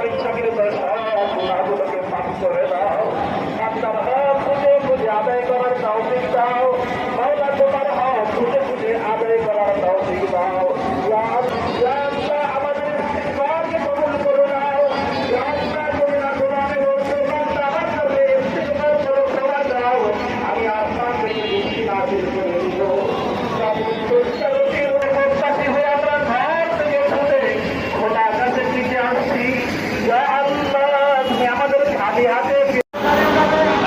অনিচ্ছাকৃত সব গুনাহগুলোকে মাফ করে দাও। বান্দার হক খুঁজে খুঁজে আদায় করার তৌফিক দাও। মাওলা তোমার হক খুঁজে খুঁজে আদায় করার তৌফিক দাও। ইয়া আল্লাহ আমাদের ইস্তিগফারকে কবুল করে নাও। ইয়া আল্লাহ তুমি না গুনাহে বলতে বান্দা আমার কাছে ইস্তিগফার করে ক্ষমা দাও। আমি আসমান থেকে বৃষ্টি নাযিল করে দিব। সব দুষ্কৃতির মুক্তি হয়ে আমরা ঘর থেকে ছুটে খোদার কাছে ফিরে আসছি। ইয়া আল্লাহ তুমি আমাদের খালি হাতে।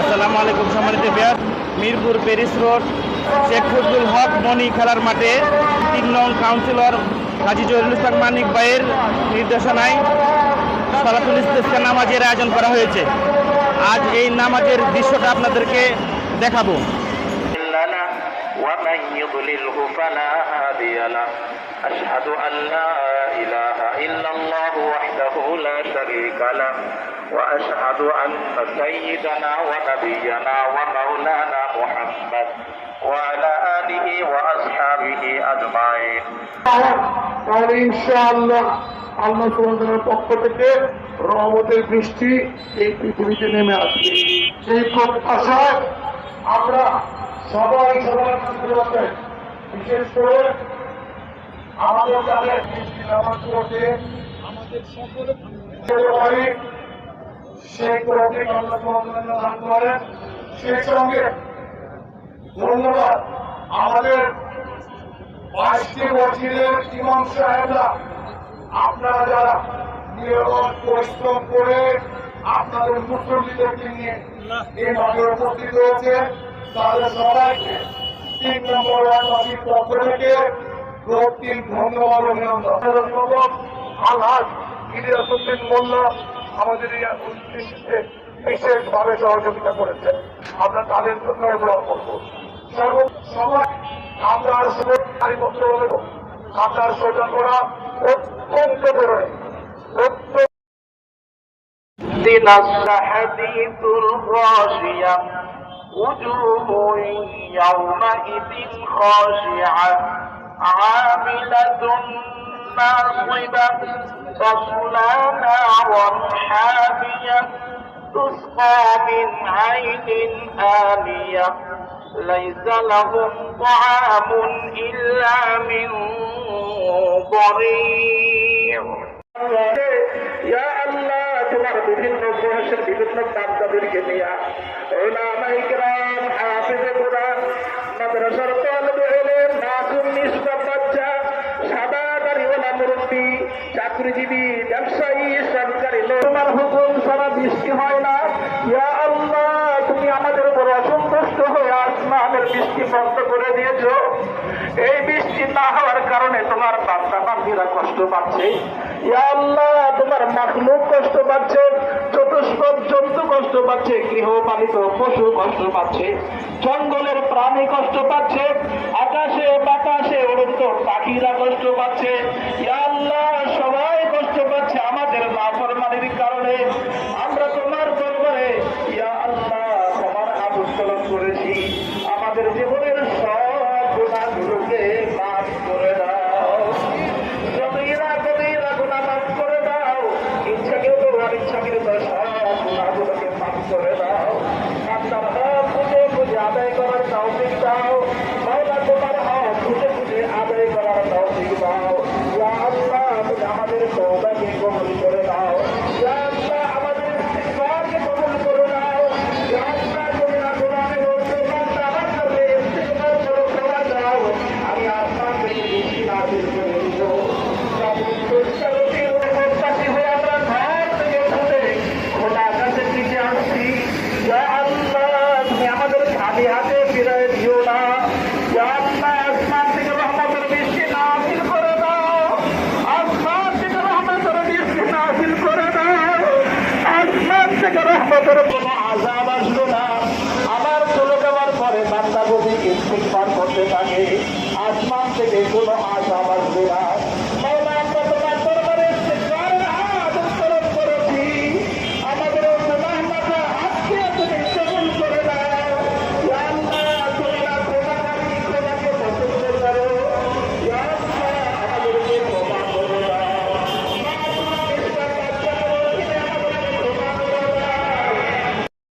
আসসালামু আলাইকুম সম্মানিত viewer, Mirpur Paris road Sheikh Fazlul Haque Moni খেলার মাঠে ৩ নং কাউন্সিলর কাজী জহিরুল ইসলাম মানিক ভাইয়ের নির্দেশনায় সালাতুল ইস্তেসকা নামাজের আয়োজন করা হয়েছে। আজ এই নামাজের দৃশ্যটা আপনাদেরকে দেখাবো। ومن يضلله فلا هادي له أشهد أن لا إله إلا الله وحده لا شريك له وأشهد أن سيدنا ونبينا ومولانا محمد وعلى آله وأصحابه أجمعين। ইনশাআল্লাহ আল্লাহ সুবহানাহু পক্ষ থেকে রহমতের বৃষ্টি এই পৃথিবীতে নেমে আসবে। সেই প্রত্যাশায় আমরা সবাই সবার কাছে, বিশেষ করে আমাদের যাদের নামাজ পড়তে আমাদের সকলে সেই তৌফিক আল্লাহ দান করেন। সেই সঙ্গে ধন্যবাদ আমাদের 22টি মসজিদের ইমাম সাহেবরা, আপনারা যারা নিরলস পরিশ্রম করে আপনাদের মুসল্লিদেরকে নিয়ে এই মাঠে উপস্থিত হয়েছে, তাদের সবাইকে 3 নম্বর ওয়ার্ডবাসীর পক্ষ থেকে রক্তিম ধন্যবাদ অভিনন্দন। আলহাজ ইলিয়াসউদ্দিন মোল্লা আমাদের এই উদ্দেশ্যে বিশেষভাবে সহযোগিতা করেছেন, আমরা তাদের জন্য দোয়া করব। সবাই আপনার সারিবদ্ধ হলেও আপনার সোজা করা অত্যন্ত জরুরি। الحديث الغاشية وجوه يومئذ خاشعة عاملة ناصبة تصلى نارا حامية تسقى من عين آنية ليس لهم طعام إلا من ضريع। يا الله তোমার বিভিন্ন বয়সের বিভিন্ন বাচ্চাদেরকে নিয়ে উলামায়ে কিরাম, হাফেজে কোরআন, মাদ্রাসার তালিবে ইলম, মাসুম নিষ্পাপ বাচ্চা, সাদা দাড়িওয়ালা মুরব্বী, চাকরিজীবী, ব্যবসায়ী, সরকারি লোক, তোমার হুকুম ছাড়া বৃষ্টি হয় না। ইয়া আল্লাহ তুমি আমাদের উপর অসন্তুষ্ট হয়ে আসমানের বৃষ্টি বন্ধ করে দিয়েছো। এই বৃষ্টি না হওয়ার কারণে তোমার বান্দা বান্দীরা কষ্ট পাচ্ছে। ইয়া আল্লাহ তোমার মাখলুক কষ্ট পাচ্ছে, চতুষ্পদ জন্তু কষ্ট পাচ্ছে, গৃহপালিত পশু কষ্ট পাচ্ছে, জঙ্গলের প্রাণী কষ্ট পাচ্ছে, আকাশে বাতাসে উড়ন্ত পাখিরা কষ্ট পাচ্ছে। ইয়া আল্লাহ সবাই কষ্ট পাচ্ছে আমাদের নাফরমানির কারণে। আমরা তোমার দরবারে ইয়া আল্লাহ তোমার হাত উত্তোলন করেছি, আমাদের জীবনের সব গুনাহগুলোকে মাফ করে দাও। কবিরা কবিরা গুনাহ মাফ করে দাও। ইচ্ছাকৃত অনিচ্ছাকৃত সব গুনাহগুলোকে মাফ করে দাও। বান্দার হক খুঁজে খুঁজে আদায় করার তৌফিক দাও। মাওলা তোমার হক খুঁজে খুঁজে আদায় করার তৌফিক দাও। ইয়া আল্লাহ তুমি আমাদের তওবাকে কবুল করে দাও। ইয়া আল্লাহ আমাদের ইস্তিগফারকে কবুল করে দাও। ইয়া আল্লাহ তুমি না গুনাহে বলতে বান্দা আমার কাছে ইস্তিগফার করে ক্ষমা দাও। আমি আসমান থেকে বৃষ্টি নাযিল করে দিব। সব দুষ্কৃতির মুক্তি হয়ে আমরা ঘর থেকে ছুটে খোদার কাছে ফিরে আসছি। ইয়া আল্লাহ তুমি আমাদের খালি হাতে ফিরাই দিও না। ইয়া আল্লাহ আসমান থেকে রহমতের বৃষ্টি নাযিল করে দাও। আসমান থেকে রহমতের বৃষ্টি নাযিল করে দাও। আসমান থেকে রহমতের কোনো আযাব আসলো